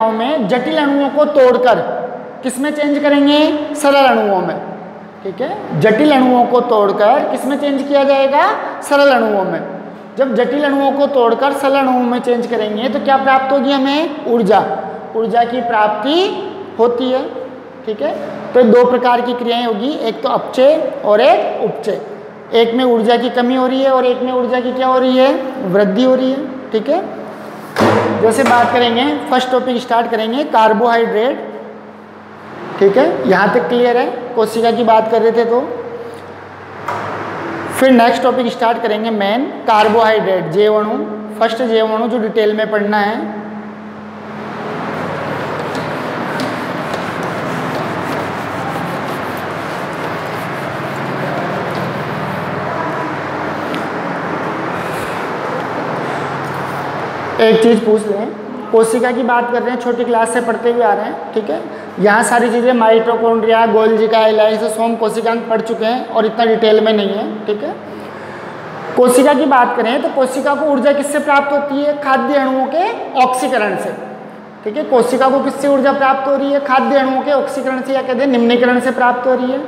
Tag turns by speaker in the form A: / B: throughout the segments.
A: में जटिल अणुओं को तोड़कर किसमें चेंज करेंगे? सरल अणुओं में। ठीक है, जटिल अणुओं को तोड़कर किसमें चेंज किया जाएगा? सरल अणुओं में। जब जटिल अणुओं को तोड़कर सरल अणुओं में चेंज करेंगे तो क्या प्राप्त होगी हमें? ऊर्जा। ऊर्जा की प्राप्ति होती है। ठीक है, तो दो प्रकार की क्रियाएं होगी, एक तो अपचय और एक उपचय। एक में ऊर्जा की कमी हो रही है और एक में ऊर्जा की क्या हो रही है? वृद्धि हो रही है। ठीक है, जैसे बात करेंगे, फर्स्ट टॉपिक स्टार्ट करेंगे कार्बोहाइड्रेट। ठीक है, यहाँ तक क्लियर है? कोशिका की बात कर रहे थे तो फिर नेक्स्ट टॉपिक स्टार्ट करेंगे मेन कार्बोहाइड्रेट, जैव अणु। फर्स्ट जैव अणु जो डिटेल में पढ़ना है। एक चीज़ पूछ लें, कोशिका की बात कर रहे हैं, छोटी क्लास से पढ़ते हुए आ रहे हैं। ठीक है, यहाँ सारी चीज़ें माइटोकॉन्ड्रिया, गोल्जी का लाइसोसोम, कोशिकांग पढ़ चुके हैं और इतना डिटेल में नहीं है। ठीक है, कोशिका की बात करें तो कोशिका को ऊर्जा किससे प्राप्त होती है? खाद्य अणुओं के ऑक्सीकरण से। ठीक है, कोशिका को किससे ऊर्जा प्राप्त हो रही है? खाद्य अणुओं के ऑक्सीकरण से, या कहते हैं निम्नीकरण से प्राप्त हो रही है।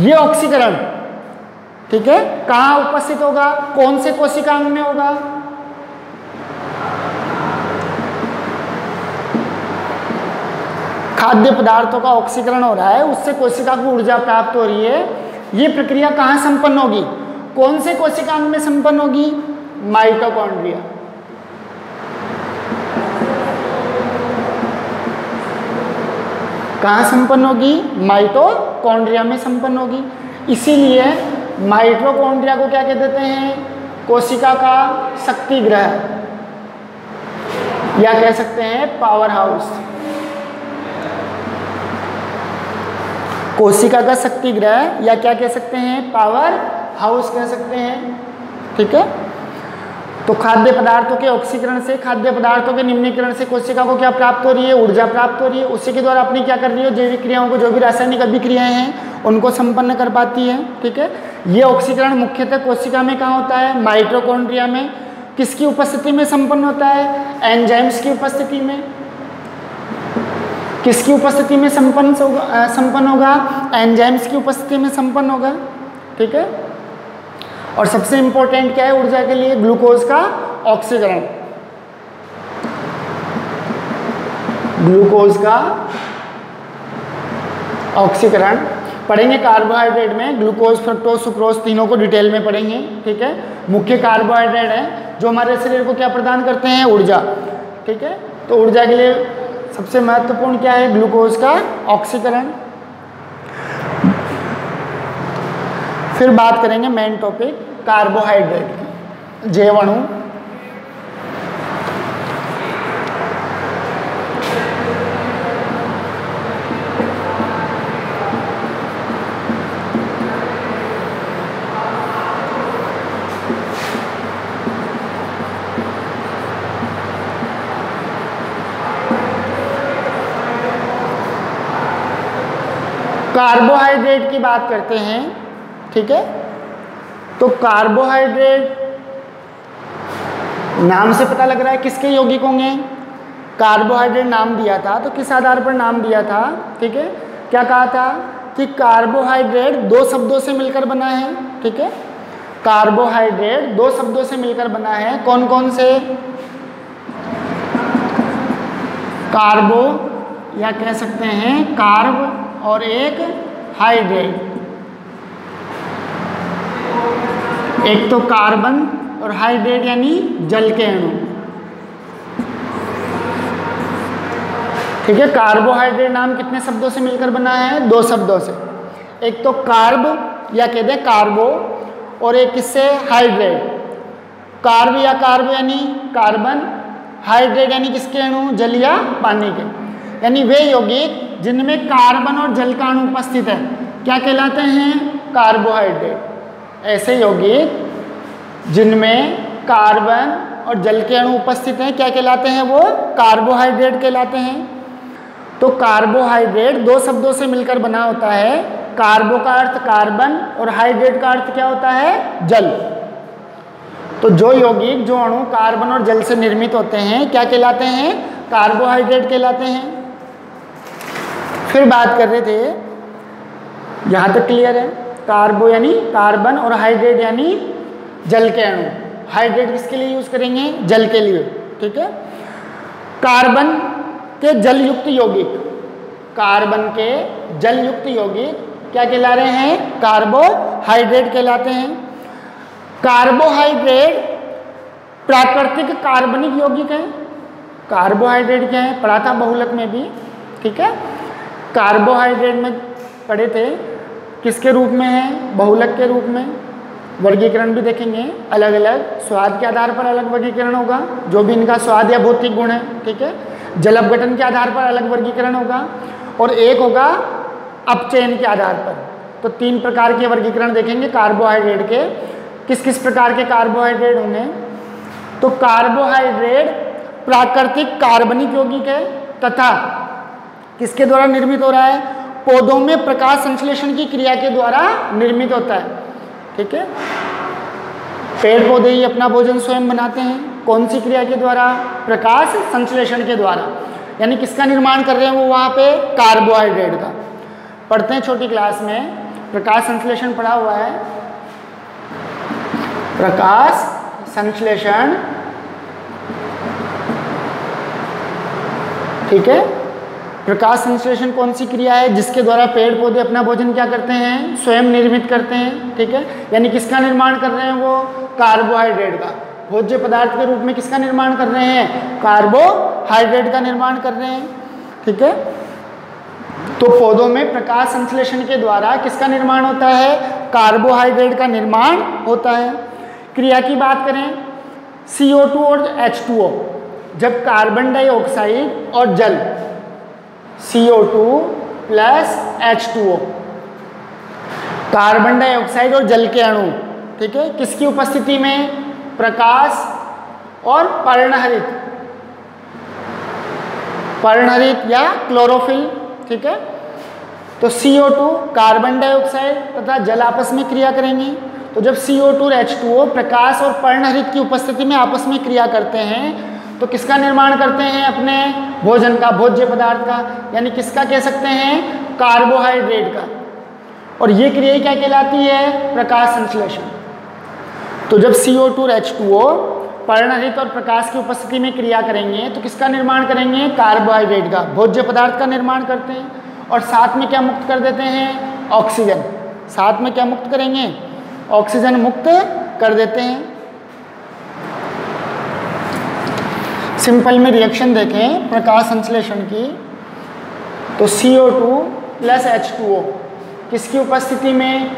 A: ये ऑक्सीकरण, ठीक है, कहाँ उपस्थित होगा? कौन से कोशिकांग में होगा? खाद्य पदार्थों का ऑक्सीकरण हो रहा है, उससे कोशिका को ऊर्जा प्राप्त हो रही है। ये प्रक्रिया कहाँ संपन्न होगी? कौन से कोशिकांग में संपन्न होगी? माइटोकॉन्ड्रिया। कहाँ संपन्न होगी? माइटोकॉन्ड्रिया में संपन्न होगी। इसीलिए माइटोकॉन्ड्रिया को क्या कह देते हैं? कोशिका का शक्ति गृह, या कह सकते हैं पावर हाउस। कोशिका का शक्ति गृह, या क्या कह सकते हैं? पावर हाउस कह सकते हैं। ठीक है, तो खाद्य पदार्थों के ऑक्सीकरण से, खाद्य पदार्थों के निम्नीकरण से कोशिका को क्या प्राप्त हो रही है? ऊर्जा प्राप्त हो रही है। उसी के द्वारा अपनी क्या कर रही है? जैविक क्रियाओं को, जो भी रासायनिक अभिक्रियाएं हैं उनको संपन्न कर पाती है। ठीक है, ये ऑक्सीकरण मुख्यतः कोशिका में कहाँ होता है? माइटोकॉन्ड्रिया में। किसकी उपस्थिति में संपन्न होता है? एंजाइम्स की उपस्थिति में। किसकी उपस्थिति में संपन्न होगा? एंजाइम्स की उपस्थिति में संपन्न होगा। ठीक है, और सबसे इंपॉर्टेंट क्या है ऊर्जा के लिए? ग्लूकोज का ऑक्सीकरण। ग्लूकोज का ऑक्सीकरण पढ़ेंगे कार्बोहाइड्रेट में। ग्लूकोज, फ्रक्टोज, सुक्रोज तीनों को डिटेल में पढ़ेंगे। ठीक है, मुख्य कार्बोहाइड्रेट है जो हमारे शरीर को क्या प्रदान करते हैं? ऊर्जा। ठीक है, तो ऊर्जा के लिए सबसे महत्वपूर्ण क्या है? ग्लूकोज का ऑक्सीकरण। फिर बात करेंगे मेन टॉपिक कार्बोहाइड्रेट की, जैव अणु। कार्बोहाइड्रेट की बात करते हैं। ठीक है, तो कार्बोहाइड्रेट नाम से पता लग रहा है किसके यौगिक होंगे? कार्बोहाइड्रेट नाम दिया था तो किस आधार पर नाम दिया था? ठीक है, क्या कहा था कि कार्बोहाइड्रेट दो शब्दों से मिलकर बना है। ठीक है, कार्बोहाइड्रेट दो शब्दों से मिलकर बना है। कौन कौन से? कार्बो, या कह सकते हैं कार्ब, और एक हाइड्रेट। एक तो कार्बन और हाइड्रेट यानी जल के अणु। ठीक है, कार्बोहाइड्रेट नाम कितने शब्दों से मिलकर बना है? दो शब्दों से। एक तो कार्ब, या कहते हैं कार्बो, और एक किससे? हाइड्रेट। कार्ब या कार्ब यानी कार्बन, हाइड्रेट यानी किसके अणु? जल या पानी के। यानी वे यौगिक जिनमें कार्बन और जल का अणु उपस्थित है क्या कहलाते हैं? कार्बोहाइड्रेट। ऐसे यौगिक जिनमें कार्बन और जल के अणु उपस्थित हैं क्या कहलाते हैं? वो कार्बोहाइड्रेट कहलाते हैं। तो कार्बोहाइड्रेट दो शब्दों से मिलकर बना होता है। कार्बो का अर्थ कार्बन और हाइड्रेट का अर्थ क्या होता है? जल। तो जो यौगिक, जो अणु कार्बन और जल से निर्मित होते हैं क्या कहलाते हैं? कार्बोहाइड्रेट कहलाते हैं। फिर बात कर रहे थे, यहाँ तक क्लियर है, कार्बो यानी कार्बन और हाइड्रेट यानी जल के अणु। हाइड्रेट किसके लिए यूज करेंगे? जल के लिए, ठीक है। कार्बन के जलयुक्त यौगिक, कार्बन के जलयुक्त यौगिक क्या कहला रहे हैं? कार्बोहाइड्रेट कहलाते हैं। कार्बोहाइड्रेट प्राकृतिक कार्बनिक यौगिक है। कार्बोहाइड्रेट क्या है? पढ़ा था बहुलक में भी, ठीक है। कार्बोहाइड्रेट में पढ़े थे, किसके रूप में है? बहुलक के रूप में। वर्गीकरण भी देखेंगे, अलग अलग स्वाद के आधार पर अलग वर्गीकरण होगा, जो भी इनका स्वाद या भौतिक गुण है, ठीक है। जल अपघटन के आधार पर अलग वर्गीकरण होगा, और एक होगा अपचयन के आधार पर। तो 3 प्रकार के वर्गीकरण देखेंगे कार्बोहाइड्रेट के। किस किस प्रकार के कार्बोहाइड्रेट होंगे? तो कार्बोहाइड्रेट प्राकृतिक कार्बनिक यौगिक है, तथा किसके द्वारा निर्मित हो रहा है? पौधों में प्रकाश संश्लेषण की क्रिया के द्वारा निर्मित होता है, ठीक है। पेड़ पौधे ही अपना भोजन स्वयं बनाते हैं, कौन सी क्रिया के द्वारा? प्रकाश संश्लेषण के द्वारा। यानी किसका निर्माण कर रहे हैं वो वहाँ पे? कार्बोहाइड्रेट का। पढ़ते हैं छोटी क्लास में, प्रकाश संश्लेषण पढ़ा हुआ है। प्रकाश संश्लेषण, ठीक है। प्रकाश संश्लेषण कौन सी क्रिया है? जिसके द्वारा पेड़ पौधे अपना भोजन क्या करते हैं? स्वयं निर्मित करते हैं, ठीक है। यानी किसका निर्माण कर रहे हैं वो? कार्बोहाइड्रेट का। भोज्य पदार्थ के रूप में किसका निर्माण कर रहे हैं? कार्बोहाइड्रेट का निर्माण कर रहे हैं, ठीक है। तो पौधों में प्रकाश संश्लेषण के द्वारा किसका निर्माण होता है? कार्बोहाइड्रेट का निर्माण होता है। क्रिया की बात करें, CO2 और H2O, जब कार्बन डाइऑक्साइड और जल, CO2 plus H2O, carbon dioxide और जल के अणु, ठीक है, किसकी उपस्थिति में? प्रकाश और पर्णहरित, पर्णहरित या क्लोरोफिल, ठीक है। तो CO2 कार्बन डाइऑक्साइड तथा जल आपस में क्रिया करेंगे। तो जब CO2 और H2O प्रकाश और पर्णहरित की उपस्थिति में आपस में क्रिया करते हैं, तो किसका निर्माण करते हैं? अपने भोजन का, भोज्य पदार्थ का, यानी किसका कह सकते हैं? कार्बोहाइड्रेट का। और ये क्रिया क्या कहलाती है? प्रकाश संश्लेषण। तो जब CO2 और H2O पर्णहरित और प्रकाश की उपस्थिति में क्रिया करेंगे, तो किसका निर्माण करेंगे? कार्बोहाइड्रेट का, भोज्य पदार्थ का निर्माण करते हैं। और साथ में क्या मुक्त कर देते हैं? ऑक्सीजन। साथ में क्या मुक्त करेंगे? ऑक्सीजन मुक्त कर देते हैं। सिंपल में रिएक्शन देखें प्रकाश संश्लेषण की, तो CO2 प्लस H2O किसकी उपस्थिति में?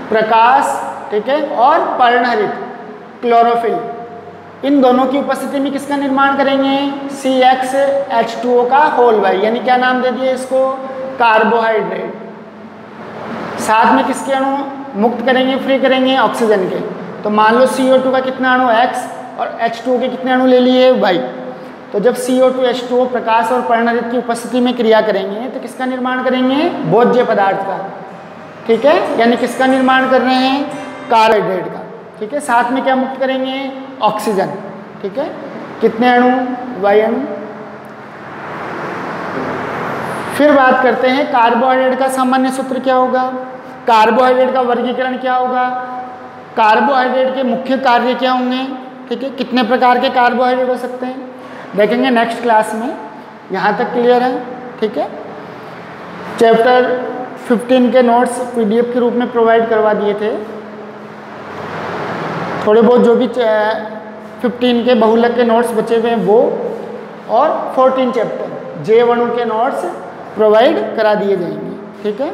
A: प्रकाश, ठीक है, और पर्णहरित क्लोरोफिल, इन दोनों की उपस्थिति में किसका निर्माण करेंगे? CxH2O का होल वाई, यानी क्या नाम दे दिए इसको? कार्बोहाइड्रेट। साथ में किसके अणु मुक्त करेंगे, फ्री करेंगे? ऑक्सीजन के। तो मान लो CO2 का कितना अणु X और H2O के कितने अणु ले लिए? Y। तो जब CO2 H2O प्रकाश और पर्णहरित की उपस्थिति में क्रिया करेंगे, तो किसका निर्माण करेंगे? भोज्य पदार्थ का, ठीक है। यानी किसका निर्माण कर रहे हैं? कार्बोहाइड्रेट का, ठीक है। साथ में क्या मुक्त करेंगे? ऑक्सीजन, ठीक है। कितने अणु? Y अणु। फिर बात करते हैं कार्बोहाइड्रेट का सामान्य सूत्र क्या होगा? कार्बोहाइड्रेट का वर्गीकरण क्या होगा? कार्बोहाइड्रेट के मुख्य कार्य क्या होंगे, ठीक है। कितने प्रकार के कार्बोहाइड्रेट हो सकते हैं देखेंगे नेक्स्ट क्लास में। यहाँ तक क्लियर है, ठीक है। चैप्टर 15 के नोट्स PDF के रूप में प्रोवाइड करवा दिए थे। थोड़े बहुत जो भी 15 के बहुलक के नोट्स बचे हुए हैं वो, और 14 चैप्टर J1 के नोट्स प्रोवाइड करा दिए जाएंगे, ठीक है।